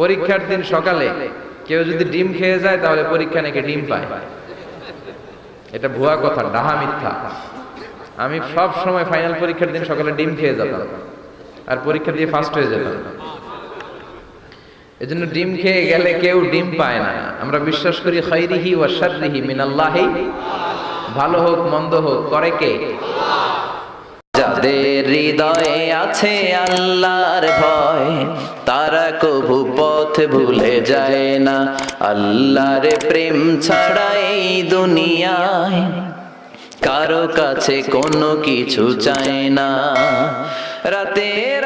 পরীক্ষার দিন সকালে কেউ যদি ডিম খেয়ে যায় তাহলে পরীক্ষা নাকি ডিম পায়। এটা ভুয়া কথা, ডাহা মিথ্যা। আমি সব সময় ফাইনাল পরীক্ষার দিন সকালে ডিম খেয়ে যেতাম আর পরীক্ষা দিয়ে ফার্স্ট হয়ে যেতাম। এজন্য ডিম খেয়ে গেলে কেউ ডিম পায় না। আমরা বিশ্বাস করি খাইরিহি ওয়া শাররিহি মিনাল্লাহি, ভালো হোক মন্দ হোক করে কে? যাদের হৃদয়ে আছে আল্লাহর ভয়, তারা কভু পথ ভুলে যায় না। আল্লাহর প্রেম ছাড়া এই দুনিয়ায় কারো কাছে কোনো কিছু চায় না। রাতের